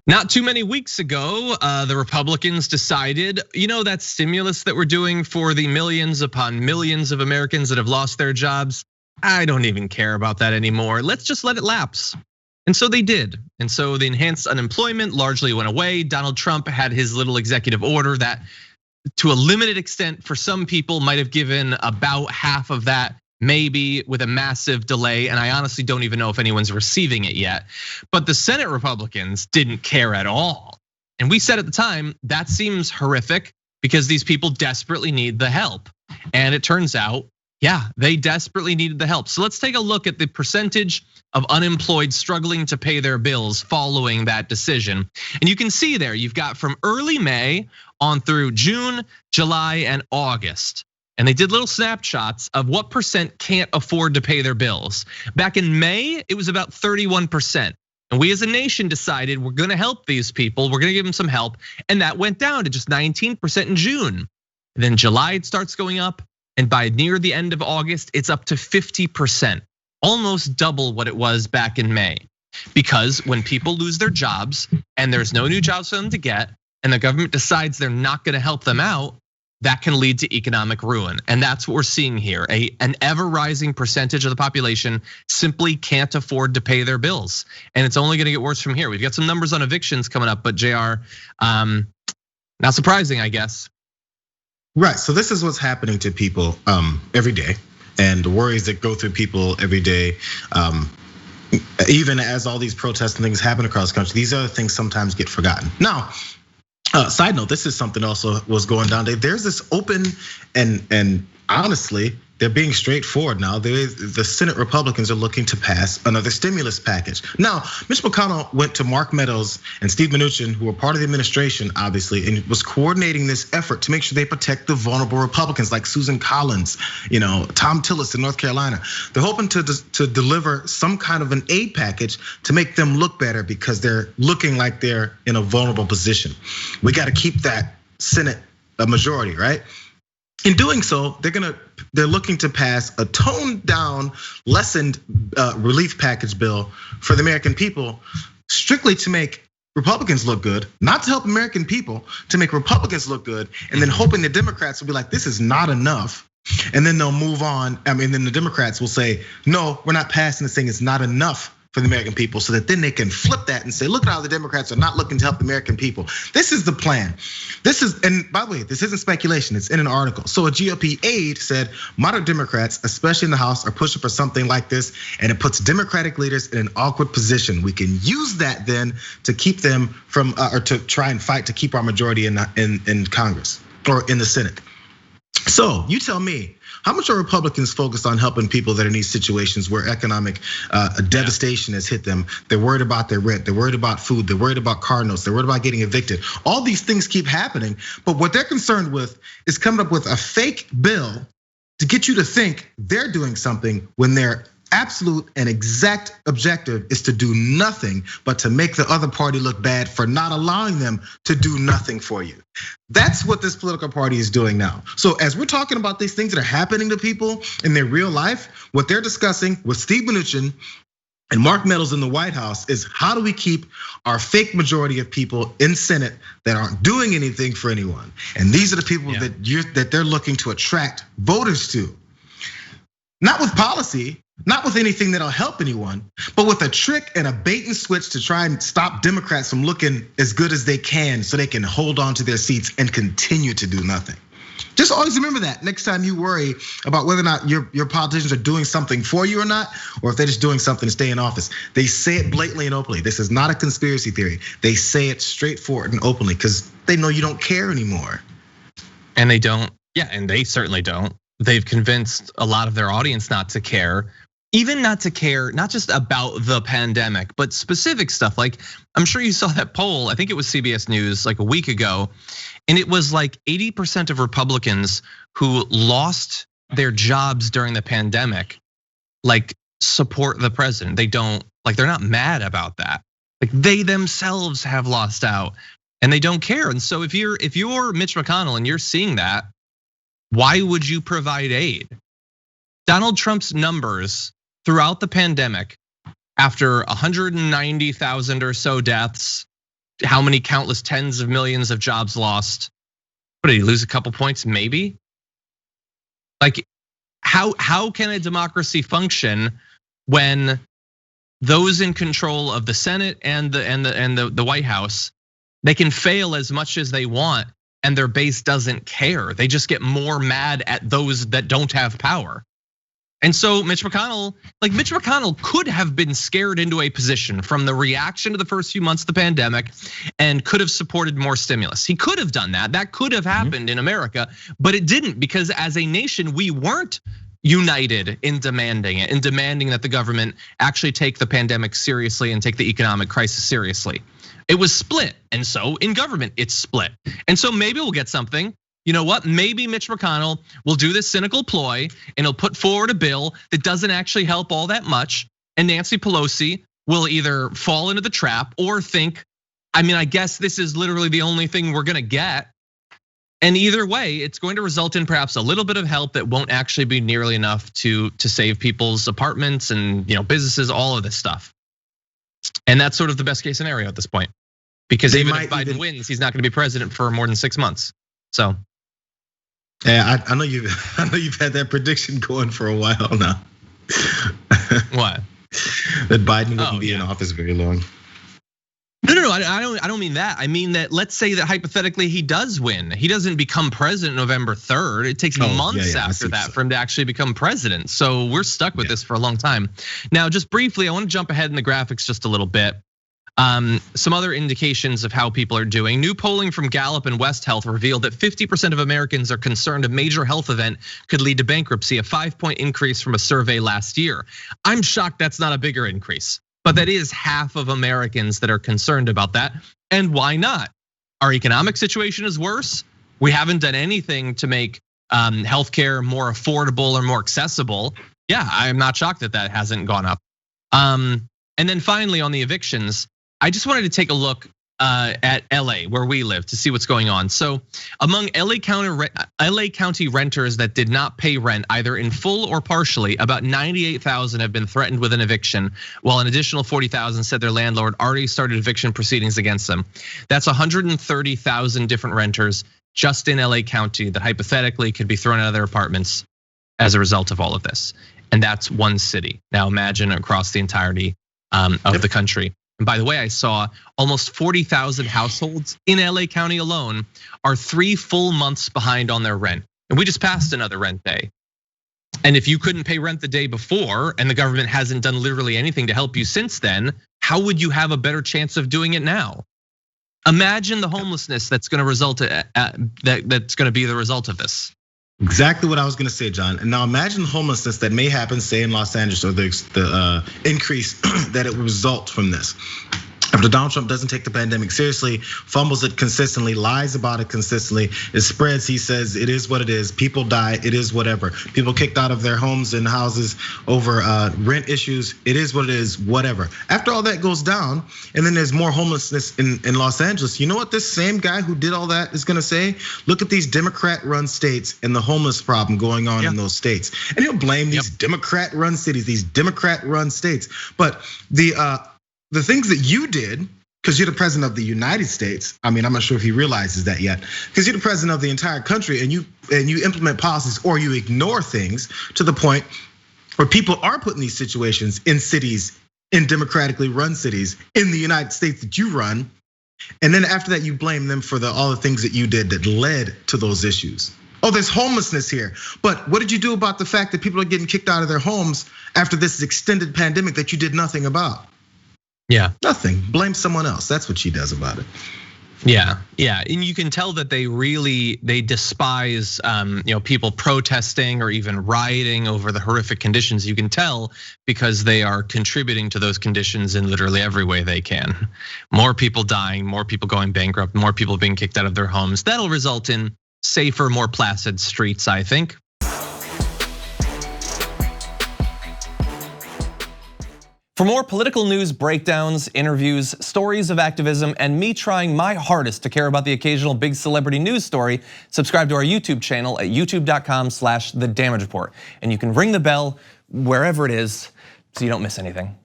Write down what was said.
Not too many weeks ago, the Republicans decided, that stimulus that we're doing for the millions upon millions of Americans that have lost their jobs, I don't even care about that anymore. Let's just let it lapse. And so they did. And so the enhanced unemployment largely went away. Donald Trump had his little executive order that, to a limited extent for some people, might have given about half of that, maybe with a massive delay, and I honestly don't even know if anyone's receiving it yet. But the Senate Republicans didn't care at all. And we said at the time, that seems horrific because these people desperately need the help. And it turns out, yeah, they desperately needed the help. So let's take a look at the percentage of unemployed struggling to pay their bills following that decision. And you can see there, you've got from early May on through June, July, and August. And they did little snapshots of what percent can't afford to pay their bills. Back in May, it was about 31%. And we as a nation decided we're gonna help these people, we're gonna give them some help. And that went down to just 19% in June. And then July, it starts going up. And by near the end of August, it's up to 50%, almost double what it was back in May. Because when people lose their jobs and there's no new jobs for them to get, and the government decides they're not gonna help them out, that can lead to economic ruin. And that's what we're seeing here. An ever rising percentage of the population simply can't afford to pay their bills. And it's only gonna get worse from here. We've got some numbers on evictions coming up, but JR, not surprising, I guess. Right, so this is what's happening to people every day, and the worries that go through people every day. Even as all these protests and things happen across the country, these other things sometimes get forgotten. Now, side note, this is something also was going down. There's this open and honestly, they're being straightforward now. The Senate Republicans are looking to pass another stimulus package. Now, Mitch McConnell went to Mark Meadows and Steve Mnuchin, who were part of the administration, obviously, and was coordinating this effort to make sure they protect the vulnerable Republicans like Susan Collins, Tom Tillis in North Carolina. They're hoping to deliver some kind of an aid package to make them look better because they're looking like they're in a vulnerable position. We got to keep that Senate a majority, right? In doing so, they're looking to pass a toned down, lessened relief package bill for the American people, strictly to make Republicans look good, not to help American people, to make Republicans look good, and then hoping the Democrats will be like, this is not enough. And then they'll move on. Then the Democrats will say, no, we're not passing this thing, it's not enough for the American people, so that then they can flip that and say, look at how the Democrats are not looking to help the American people. This is the plan. And by the way, this isn't speculation, it's in an article. So a GOP aide said, moderate Democrats, especially in the House, are pushing for something like this, and it puts Democratic leaders in an awkward position. We can use that then to keep them from, or to try and fight to keep our majority in Congress or in the Senate. So you tell me, how much are Republicans focused on helping people that are in these situations where economic devastation has hit them? They're worried about their rent, they're worried about food, they're worried about car notes, they're worried about getting evicted. All these things keep happening, but what they're concerned with is coming up with a fake bill to get you to think they're doing something when their absolute and exact objective is to do nothing but to make the other party look bad for not allowing them to do nothing for you. That's what this political party is doing now. So as we're talking about these things that are happening to people in their real life, what they're discussing with Steve Mnuchin and Mark Meadows in the White House is how do we keep our fake majority of people in Senate that aren't doing anything for anyone? And these are the people that they're looking to attract voters to. Not with policy, not with anything that'll help anyone, but with a trick and a bait and switch to try and stop Democrats from looking as good as they can so they can hold on to their seats and continue to do nothing. Just always remember that next time you worry about whether or not your politicians are doing something for you or not, or if they're just doing something to stay in office. They say it blatantly and openly. This is not a conspiracy theory. They say it straightforward and openly because they know you don't care anymore. And they don't, and they certainly don't. They've convinced a lot of their audience not to care. Even not to care, not just about the pandemic, but specific stuff. Like, I'm sure you saw that poll, I think it was CBS News like a week ago. And it was like 80% of Republicans who lost their jobs during the pandemic, like support the president. They're not mad about that. Like they themselves have lost out and they don't care. And so if you're Mitch McConnell and you're seeing that, why would you provide aid? Donald Trump's numbers throughout the pandemic, after 190,000 or so deaths, how many countless tens of millions of jobs lost. What, did he lose a couple points? Maybe. Like, how can a democracy function when those in control of the Senate and the White House, they can fail as much as they want and their base doesn't care? They just get more mad at those that don't have power. And so Mitch McConnell could have been scared into a position from the reaction to the first few months of the pandemic and could have supported more stimulus. He could have done that. That could have happened in America, but it didn't, because as a nation, we weren't united in demanding it, in demanding that the government actually take the pandemic seriously and take the economic crisis seriously. It was split, and so in government, it's split. And so maybe we'll get something. You know what? Maybe Mitch McConnell will do this cynical ploy and he'll put forward a bill that doesn't actually help all that much. And Nancy Pelosi will either fall into the trap or think, I guess this is literally the only thing we're gonna get. And either way, it's going to result in perhaps a little bit of help that won't actually be nearly enough to save people's apartments and businesses, all of this stuff. And that's sort of the best case scenario at this point. Because even if Biden wins, he's not gonna be president for more than 6 months. So. Yeah, I know you've had that prediction going for a while now. What? That Biden wouldn't be in office very long. No, I don't mean that. I mean that, let's say that hypothetically he does win. He doesn't become president November 3rd. It takes months after that for him to actually become president. So we're stuck with this for a long time. Now, just briefly, I want to jump ahead in the graphics just a little bit. Some other indications of how people are doing. New polling from Gallup and West Health revealed that 50% of Americans are concerned a major health event could lead to bankruptcy, a 5-point increase from a survey last year. I'm shocked that's not a bigger increase, but that is half of Americans that are concerned about that. And why not? Our economic situation is worse. We haven't done anything to make healthcare more affordable or more accessible. Yeah, I'm not shocked that that hasn't gone up. And then finally on the evictions, I just wanted to take a look at LA, where we live, to see what's going on. So among LA County renters that did not pay rent either in full or partially, about 98,000 have been threatened with an eviction, while an additional 40,000 said their landlord already started eviction proceedings against them. That's 130,000 different renters just in LA County that hypothetically could be thrown out of their apartments as a result of all of this. And that's one city. Now imagine across the entirety of the country. And by the way, I saw almost 40,000 households in LA County alone are 3 full months behind on their rent. And we just passed another rent day. And if you couldn't pay rent the day before and the government hasn't done literally anything to help you since then, how would you have a better chance of doing it now? Imagine the homelessness that's gonna result that's gonna be the result of this. Exactly what I was gonna say, John. And now imagine homelessness that may happen, say in Los Angeles, or the increase that it will result from this. After Donald Trump doesn't take the pandemic seriously, fumbles it consistently, lies about it consistently, it spreads, he says it is what it is, people die, it is whatever. People kicked out of their homes and houses over rent issues, it is what it is, whatever. After all that goes down, and then there's more homelessness in Los Angeles, you know what this same guy who did all that is gonna say? Look at these Democrat-run states and the homeless problem going on in those states. And he'll blame these Democrat-run cities, these Democrat-run states. But the things that you did, because you're the president of the United States. I'm not sure if he realizes that yet, because you're the president of the entire country, and you implement policies or you ignore things to the point where people are put in these situations in cities, in democratically run cities in the United States that you run, and then after that you blame them for all the things that you did that led to those issues. Oh, there's homelessness here, but what did you do about the fact that people are getting kicked out of their homes after this extended pandemic that you did nothing about? Yeah, nothing. Blame someone else. That's what she does about it. Yeah, and you can tell that they despise people protesting or even rioting over the horrific conditions. You can tell because they are contributing to those conditions in literally every way they can. More people dying, more people going bankrupt, more people being kicked out of their homes. That'll result in safer, more placid streets, I think. For more political news breakdowns, interviews, stories of activism, and me trying my hardest to care about the occasional big celebrity news story, subscribe to our YouTube channel at youtube.com/thedamagereport. And you can ring the bell wherever it is so you don't miss anything.